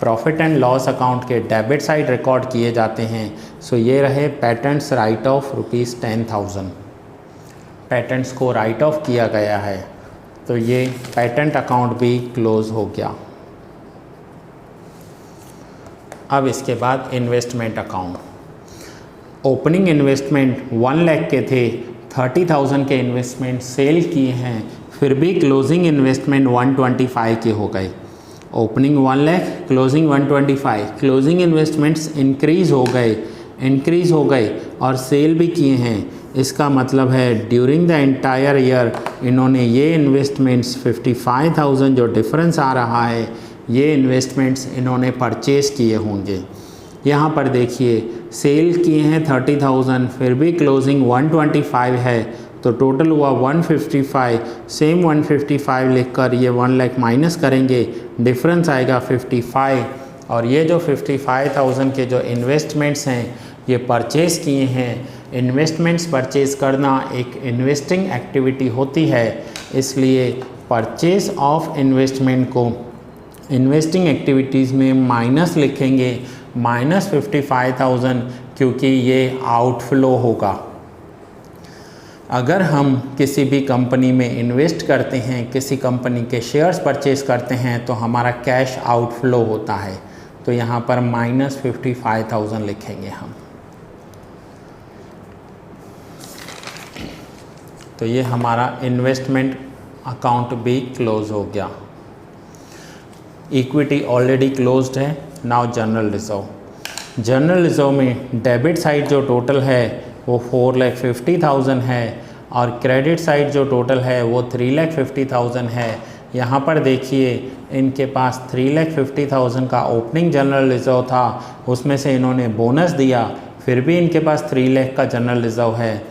प्रॉफिट एंड लॉस अकाउंट के डेबिट साइड रिकॉर्ड किए जाते हैं। सो ये रहे पैटेंट्स राइट ऑफ ₹10,000। पैटेंट्स को राइट ऑफ किया गया है तो ये पैटेंट अकाउंट भी क्लोज हो गया। अब इसके बाद investment account. Opening investment 1 lakh के थे, 30,000 के इन्वेस्टमेंट सेल किए हैं, फिर भी क्लोजिंग इन्वेस्टमेंट 125 के हो गए। Opening 1 lakh, closing 125, closing investments increase हो गए और सेल भी किए हैं। इसका मतलब है ड्यूरिंग द एंटायर ईयर इन्होंने ये इन्वेस्टमेंट्स 55,000 जो डिफरेंस आ रहा है ये इन्वेस्टमेंट्स इन्होंने परचेज़ किए होंगे। यहाँ पर देखिए सेल किए हैं 30,000, फिर भी क्लोजिंग 125 है तो टोटल हुआ 155। सेम 155 लिखकर ये 1 लाख माइनस करेंगे, डिफरेंस आएगा 55। और ये जो 55,000 के जो इन्वेस्टमेंट्स हैं ये परचेज़ किए हैं। इन्वेस्टमेंट्स परचेज़ करना एक इन्वेस्टिंग एक्टिविटी होती है, इसलिए परचेज़ ऑफ इन्वेस्टमेंट को इन्वेस्टिंग एक्टिविटीज़ में माइनस लिखेंगे, -55,000, क्योंकि ये आउटफ्लो होगा। अगर हम किसी भी कंपनी में इन्वेस्ट करते हैं, किसी कंपनी के शेयर्स परचेज़ करते हैं तो हमारा कैश आउटफ्लो होता है, तो यहाँ पर -55,000 लिखेंगे हम। तो ये हमारा इन्वेस्टमेंट अकाउंट भी क्लोज हो गया। इक्विटी ऑलरेडी क्लोज्ड है। Now general reserve. General reserve में डेबिट साइड जो टोटल है वो 4,50,000 है और क्रेडिट साइड जो टोटल है वो 3,50,000 है। यहाँ पर देखिए इनके पास 3,50,000 का ओपनिंग जनरल रिजर्व था, उसमें से इन्होंने बोनस दिया, फिर भी इनके पास 3 लाख का जनरल रिजर्व है।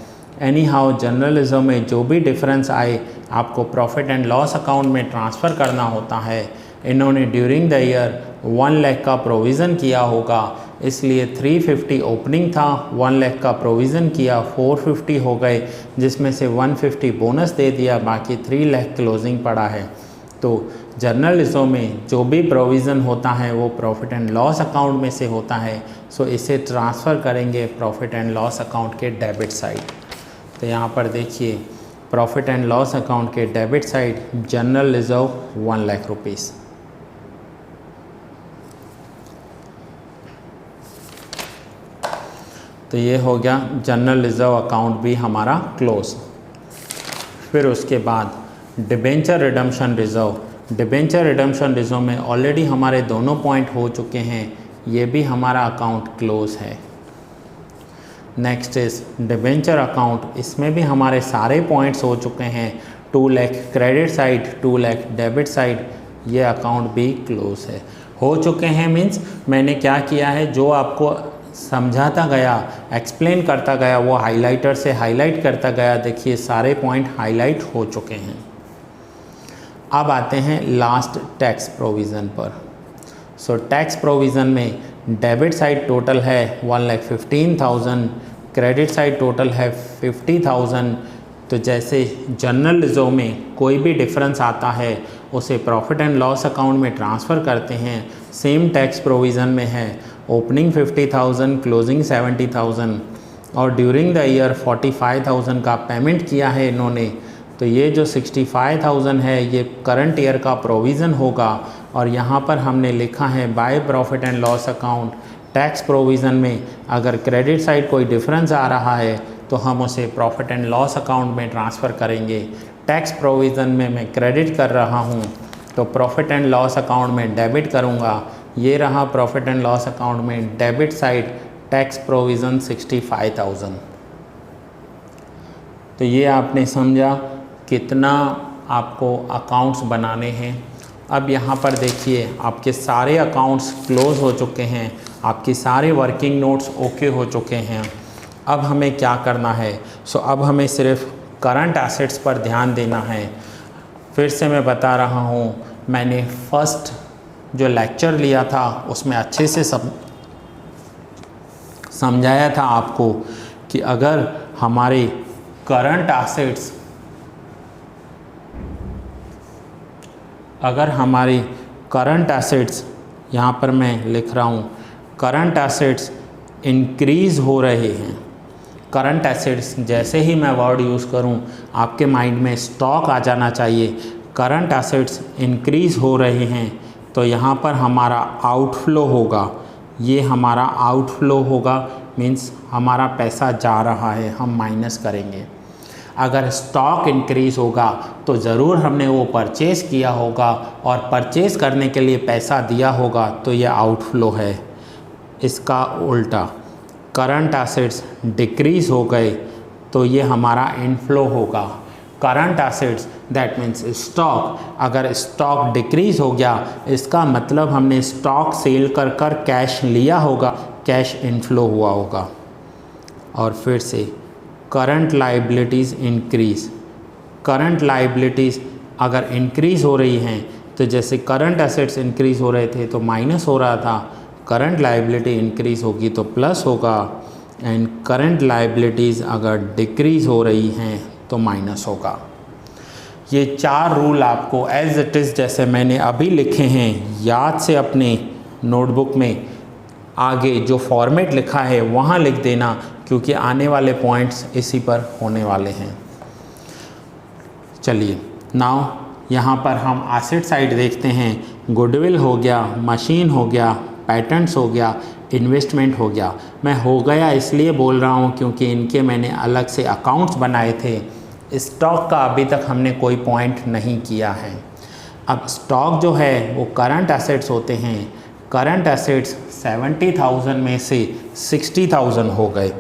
एनी हाउ जनरल रिजर्व में जो भी डिफरेंस आए आपको प्रॉफिट एंड लॉस अकाउंट में ट्रांसफ़र करना होता है। इन्होंने ड्यूरिंग द ईयर 1 लाख का प्रोविज़न किया होगा, इसलिए 350 ओपनिंग था, 1 लाख का प्रोविज़न किया, 450 हो गए, जिसमें से 150 बोनस दे दिया, बाकी 3 लाख क्लोजिंग पड़ा है। तो जनरल रिजर्व में जो भी प्रोविज़न होता है वो प्रॉफिट एंड लॉस अकाउंट में से होता है, सो इसे ट्रांसफ़र करेंगे प्रॉफिट एंड लॉस अकाउंट के डेबिट साइड। तो यहाँ पर देखिए प्रॉफिट एंड लॉस अकाउंट के debit side general reserve 1 lakh rupees. तो ये हो गया जनरल रिजर्व अकाउंट भी हमारा क्लोज। फिर उसके बाद debenture redemption reserve. Debenture redemption reserve में ऑलरेडी हमारे दोनों पॉइंट हो चुके हैं, ये भी हमारा अकाउंट क्लोज है। नेक्स्ट इज़ डिबेंचर अकाउंट, इसमें भी हमारे सारे पॉइंट्स हो चुके हैं। 2 lakh credit side, 2 lakh debit side, ये अकाउंट भी क्लोज है। हो चुके हैं मीन्स मैंने क्या किया है, जो आपको समझाता गया, एक्सप्लेन करता गया, वो हाइलाइटर से हाईलाइट करता गया। देखिए सारे पॉइंट हाईलाइट हो चुके हैं। अब आते हैं लास्ट टैक्स प्रोविज़न पर। सो टैक्स प्रोविज़न में डेबिट साइड टोटल है 1,15,000, क्रेडिट साइड टोटल है 50,000। तो जैसे जनरल रिजर्व में कोई भी डिफरेंस आता है उसे प्रॉफिट एंड लॉस अकाउंट में ट्रांसफ़र करते हैं, सेम टैक्स प्रोविज़न में है ओपनिंग 50,000, क्लोजिंग 70,000 और ड्यूरिंग द ईयर 45,000 का पेमेंट किया है इन्होंने। तो ये जो 65,000 है ये करंट ईयर का प्रोविज़न होगा और यहाँ पर हमने लिखा है by profit and loss account tax provision में अगर क्रेडिट साइड कोई डिफरेंस आ रहा है तो हम उसे प्रॉफिट एंड लॉस अकाउंट में ट्रांसफ़र करेंगे। टैक्स प्रोविज़न में मैं क्रेडिट कर रहा हूँ तो प्रॉफिट एंड लॉस अकाउंट में डेबिट करूँगा। ये रहा प्रॉफिट एंड लॉस अकाउंट में डेबिट साइड टैक्स प्रोविज़न 65,000। तो ये आपने समझा कितना आपको अकाउंट्स बनाने हैं। अब यहाँ पर देखिए आपके सारे अकाउंट्स क्लोज़ हो चुके हैं, आपके सारे वर्किंग नोट्स ओके हो चुके हैं। अब हमें क्या करना है, सो अब हमें सिर्फ करंट एसेट्स पर ध्यान देना है। फिर से मैं बता रहा हूँ, मैंने फर्स्ट जो लेक्चर लिया था उसमें अच्छे से समझाया था आपको कि अगर हमारे करंट एसेट्स यहाँ पर मैं लिख रहा हूँ करंट एसेट्स इंक्रीज़ हो रहे हैं। करंट एसेट्स जैसे ही मैं वर्ड यूज़ करूँ आपके माइंड में स्टॉक आ जाना चाहिए। करंट एसेट्स इंक्रीज़ हो रहे हैं तो यहाँ पर हमारा आउटफ्लो होगा, ये हमारा आउटफ्लो होगा मीन्स हमारा पैसा जा रहा है, हम माइनस करेंगे। अगर स्टॉक इंक्रीज़ होगा तो ज़रूर हमने वो परचेज़ किया होगा और परचेज़ करने के लिए पैसा दिया होगा, तो ये आउटफ्लो है। इसका उल्टा करंट एसेट्स डिक्रीज़ हो गए तो ये हमारा इनफ्लो होगा। Current assets that means stock, अगर स्टॉक डिक्रीज़ हो गया इसका मतलब हमने स्टॉक सेल कर कर कैश लिया होगा, कैश इनफ्लो हुआ होगा। और फिर से current liabilities increase, current liabilities अगर इंक्रीज़ हो रही हैं तो जैसे करंट एसेट्स इंक्रीज़ हो रहे थे तो माइनस हो रहा था, करंट लाइबिलिटी इंक्रीज़ होगी तो प्लस होगा, एंड करंट लाइबिलिटीज़ अगर डिक्रीज़ हो रही हैं तो माइनस होगा। ये 4 रूल आपको एज इट इज़ जैसे मैंने अभी लिखे हैं याद से अपने नोटबुक में आगे जो फॉर्मेट लिखा है वहाँ लिख देना, क्योंकि आने वाले पॉइंट्स इसी पर होने वाले हैं। चलिए नाउ यहाँ पर हम एसेट साइड देखते हैं। गुडविल हो गया, मशीन हो गया, पैटेंट्स हो गया, इन्वेस्टमेंट हो गया। मैं हो गया इसलिए बोल रहा हूँ क्योंकि इनके मैंने अलग से अकाउंट्स बनाए थे। स्टॉक का अभी तक हमने कोई पॉइंट नहीं किया है। अब स्टॉक जो है वो करंट एसेट्स होते हैं। करंट एसेट्स 70,000 में से 60,000 हो गए।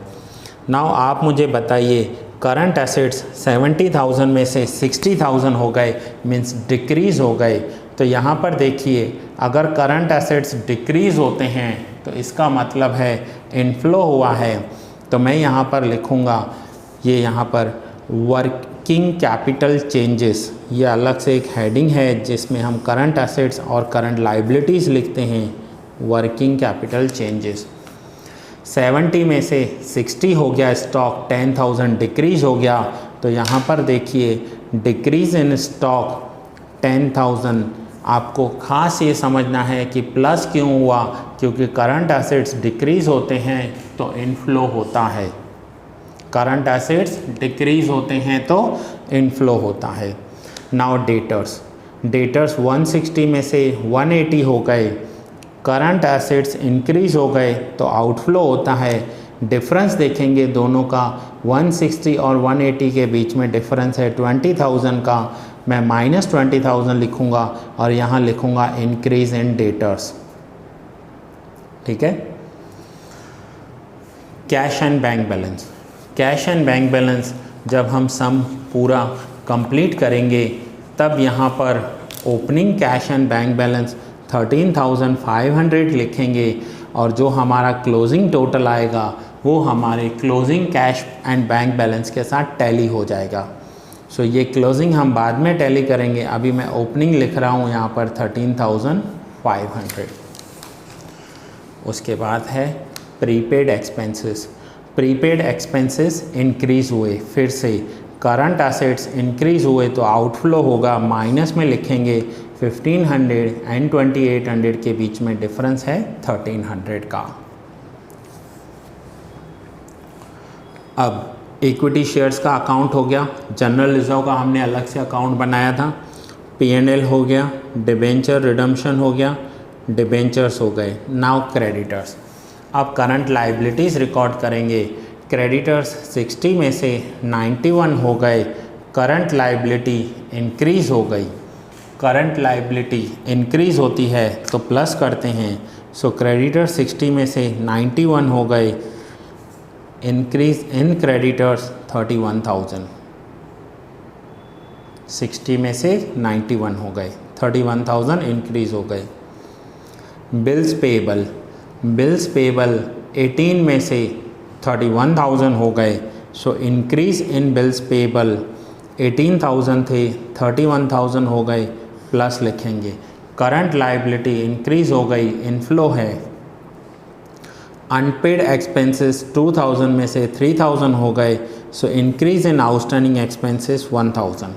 नाउ आप मुझे बताइए करंट एसेट्स 70,000 में से 60,000 हो गए, मीन्स डिक्रीज़ हो गए। तो यहाँ पर देखिए, अगर करंट एसेट्स डिक्रीज़ होते हैं तो इसका मतलब है इनफ्लो हुआ है। तो मैं यहाँ पर लिखूँगा, ये यहाँ पर वर्किंग कैपिटल चेंजेस, ये अलग से एक हेडिंग है जिसमें हम करंट एसेट्स और करंट लाइबिलिटीज़ लिखते हैं, वर्किंग कैपिटल चेंजेस। 70 में से 60 हो गया स्टॉक, 10,000 डिक्रीज़ हो गया। तो यहाँ पर देखिए डिक्रीज़ इन स्टॉक 10,000, आपको खास ये समझना है कि प्लस क्यों हुआ, क्योंकि करंट एसेट्स डिक्रीज़ होते हैं तो इनफ्लो होता है। करंट एसेट्स डिक्रीज़ होते हैं तो इनफ्लो होता है। नाउ डेटर्स, डेटर्स 160 में से 180 हो गए, करंट एसेट्स इंक्रीज़ हो गए तो आउटफ्लो होता है। डिफरेंस देखेंगे दोनों का, 160 और 180 के बीच में डिफरेंस है 20,000 का। मैं -20,000 लिखूँगा और यहाँ लिखूँगा इंक्रीज़ इन डेटर्स। ठीक है। Cash and bank balance, cash and bank balance जब हम सम पूरा कंप्लीट करेंगे तब यहाँ पर opening cash and bank balance 13,500 लिखेंगे और जो हमारा क्लोजिंग टोटल आएगा वो हमारे closing cash and bank balance के साथ टैली हो जाएगा। सो ये क्लोजिंग हम बाद में टैली करेंगे, अभी मैं ओपनिंग लिख रहा हूँ यहाँ पर 13,500। उसके बाद है prepaid expenses. Prepaid expenses increase हुए, फिर से करंट एसेट्स इंक्रीज़ हुए तो आउटफ्लो होगा, माइनस में लिखेंगे 1500 एंड 2800 के बीच में डिफरेंस है 1300 का। अब इक्विटी शेयर्स का अकाउंट हो गया, जनरल रिजर्व का हमने अलग से अकाउंट बनाया था, P&L हो गया, डिबेंचर रिडम्पशन हो गया, डिबेंचर्स हो गए। नाउ क्रेडिटर्स, अब करंट लाइबिलिटीज़ रिकॉर्ड करेंगे। क्रेडिटर्स 60 में से 91 हो गए, करंट लाइबिलिटी इंक्रीज़ हो गई। करंट लाइबिलिटी इंक्रीज़ होती है तो प्लस करते हैं। सो क्रेडिटर 60 में से 91 हो गए, इंक्रीज इन क्रेडिटर्स 31,000। 60 में से 91 हो गए, 31,000 इंक्रीज़ हो गए। बिल्स पेबल, बिल्स पेबल 18 में से 31,000 हो गए। सो इंक्रीज़ इन बिल्स पेबल 18,000 थे, 31,000 हो गए, प्लस लिखेंगे। करंट लाइबिलिटी इंक्रीज़ हो गई, इनफ्लो है। अनपेड एक्सपेंसेस 2,000 में से 3,000 हो गए, so increase in outstanding expenses 1,000।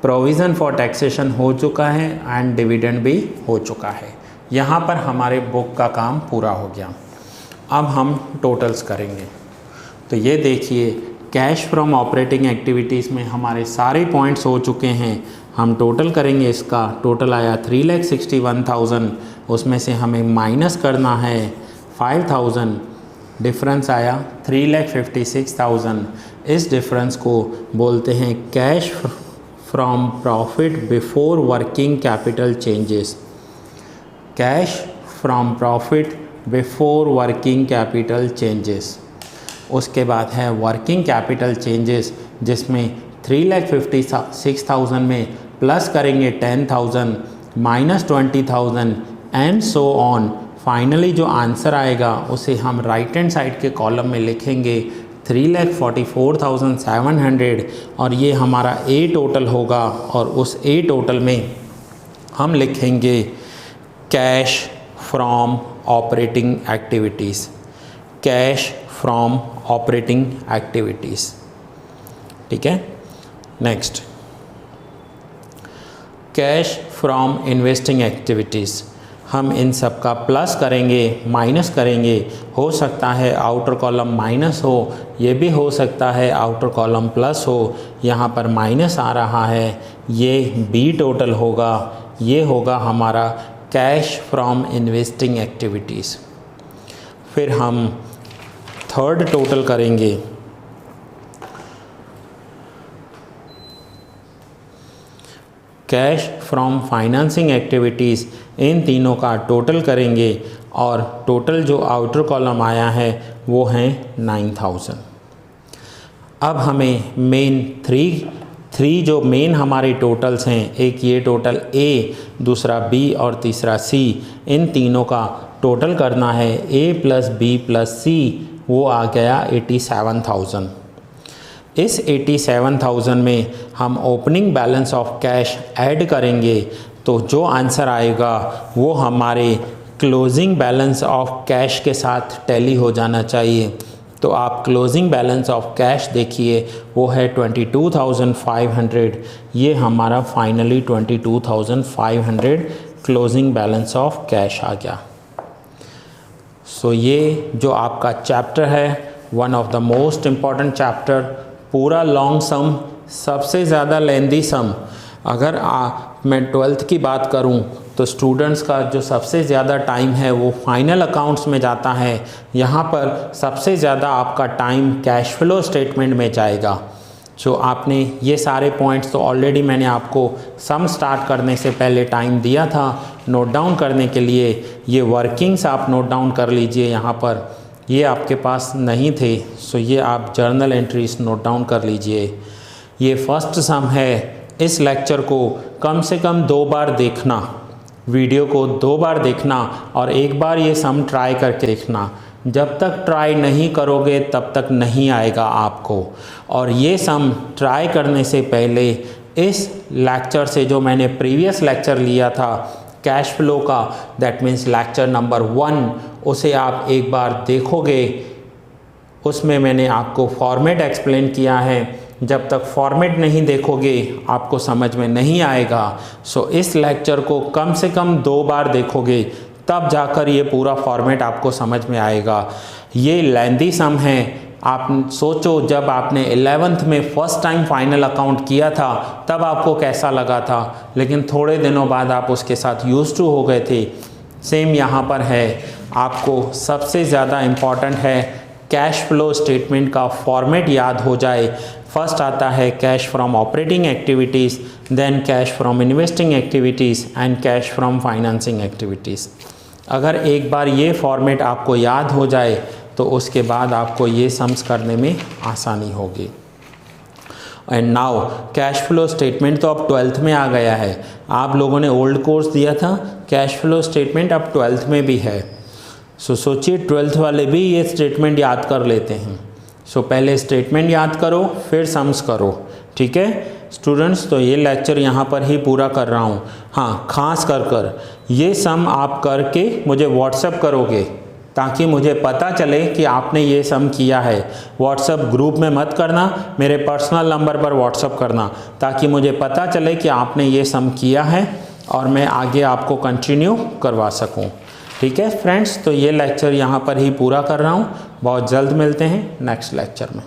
Provision for taxation हो चुका है एंड डिविडेंड भी हो चुका है। यहाँ पर हमारे बुक का काम पूरा हो गया। अब हम टोटल्स करेंगे। तो ये देखिए, कैश फ्रॉम ऑपरेटिंग एक्टिविटीज़ में हमारे सारे पॉइंट्स हो चुके हैं। हम टोटल करेंगे, इसका टोटल आया 3,61,000, उसमें से हमें माइनस करना है 5,000, डिफरेंस आया 3,56,000। इस डिफरेंस को बोलते हैं cash from profit before working capital changes. Cash from profit before working capital changes. उसके बाद है वर्किंग कैपिटल चेंजेस, जिसमें 3,56,000 में प्लस करेंगे 10,000, minus 20,000 and so on. Finally जो आंसर आएगा उसे हम राइट हैंड साइड के कॉलम में लिखेंगे 3,44,700 और ये हमारा ए टोटल होगा। और उस ए टोटल में हम लिखेंगे cash from operating activities, cash from operating activities. ठीक है। Next, cash from investing activities. हम इन सब का प्लस करेंगे, माइनस करेंगे। हो सकता है आउटर कॉलम माइनस हो, ये भी हो सकता है आउटर कॉलम प्लस हो। यहाँ पर माइनस आ रहा है, ये बी टोटल होगा। ये होगा हमारा कैश फ्रॉम इन्वेस्टिंग एक्टिविटीज़। फिर हम थर्ड टोटल करेंगे, कैश फ्रॉम फाइनेंसिंग एक्टिविटीज़। इन तीनों का टोटल करेंगे और टोटल जो आउटर कॉलम आया है वो है 9,000। अब हमें मेन थ्री जो मेन हमारे टोटल्स हैं, एक ये टोटल ए, दूसरा बी और तीसरा सी, इन तीनों का टोटल करना है। ए प्लस बी प्लस सी वो आ गया 87,000। इस 87,000 में हम opening balance of cash add करेंगे तो जो आंसर आएगा वो हमारे क्लोजिंग बैलेंस ऑफ कैश के साथ टैली हो जाना चाहिए। तो आप क्लोजिंग बैलेंस ऑफ कैश देखिए, वो है 22,500। ये हमारा finally 22,500 closing balance of cash आ गया। सो ये जो आपका चैप्टर है, one of the most important chapter, पूरा लॉन्ग सम, सबसे ज़्यादा लेंदी सम। अगर मैं 12th की बात करूं तो स्टूडेंट्स का जो सबसे ज़्यादा टाइम है वो फाइनल अकाउंट्स में जाता है। यहाँ पर सबसे ज़्यादा आपका टाइम कैश फ्लो स्टेटमेंट में जाएगा। सो आपने ये सारे पॉइंट्स तो ऑलरेडी मैंने आपको सम स्टार्ट करने से पहले टाइम दिया था नोट डाउन करने के लिए। ये वर्किंग्स आप नोट डाउन कर लीजिए, यहाँ पर ये आपके पास नहीं थे, सो ये आप जर्नल एंट्रीज नोट डाउन कर लीजिए। ये फर्स्ट सम है। इस लेक्चर को कम से कम 2 बार देखना, वीडियो को 2 बार देखना और एक बार ये सम ट्राई करके देखना। जब तक ट्राई नहीं करोगे तब तक नहीं आएगा आपको। और ये सम ट्राई करने से पहले इस लेक्चर से जो मैंने प्रीवियस लेक्चर लिया था कैश फ्लो का, दैट मीन्स लेक्चर नंबर 1, उसे आप एक बार देखोगे। उसमें मैंने आपको फॉर्मेट एक्सप्लेन किया है। जब तक फॉर्मेट नहीं देखोगे आपको समझ में नहीं आएगा। सो इस लेक्चर को कम से कम 2 बार देखोगे तब जाकर ये पूरा फॉर्मेट आपको समझ में आएगा। ये लेंदी सम है। आप सोचो जब आपने 11th में फ़र्स्ट टाइम फाइनल अकाउंट किया था तब आपको कैसा लगा था, लेकिन थोड़े दिनों बाद आप उसके साथ यूज्ड टू हो गए थे। सेम यहाँ पर है। आपको सबसे ज़्यादा इम्पॉर्टेंट है कैश फ्लो स्टेटमेंट का फॉर्मेट याद हो जाए। फर्स्ट आता है cash from operating activities, then cash from investing activities and cash from financing activities. अगर एक बार ये फॉर्मेट आपको याद हो जाए तो उसके बाद आपको ये सम्स करने में आसानी होगी। And now cash flow statement तो अब 12th में आ गया है। आप लोगों ने ओल्ड कोर्स दिया था, कैश फ्लो स्टेटमेंट अब 12th में भी है। सो सोचिए 12th वाले भी ये स्टेटमेंट याद कर लेते हैं। सो पहले स्टेटमेंट याद करो फिर सम्स करो, ठीक है स्टूडेंट्स। तो ये लेक्चर यहाँ पर ही पूरा कर रहा हूँ। हाँ, खास कर ये सम आप करके मुझे व्हाट्सएप करोगे ताकि मुझे पता चले कि आपने ये सम किया है। व्हाट्सएप ग्रुप में मत करना, मेरे पर्सनल नंबर पर व्हाट्सएप करना ताकि मुझे पता चले कि आपने ये सम किया है और मैं आगे आपको कंटिन्यू करवा सकूं। ठीक है फ्रेंड्स, तो ये लेक्चर यहाँ पर ही पूरा कर रहा हूँ। बहुत जल्द मिलते हैं नेक्स्ट लेक्चर में।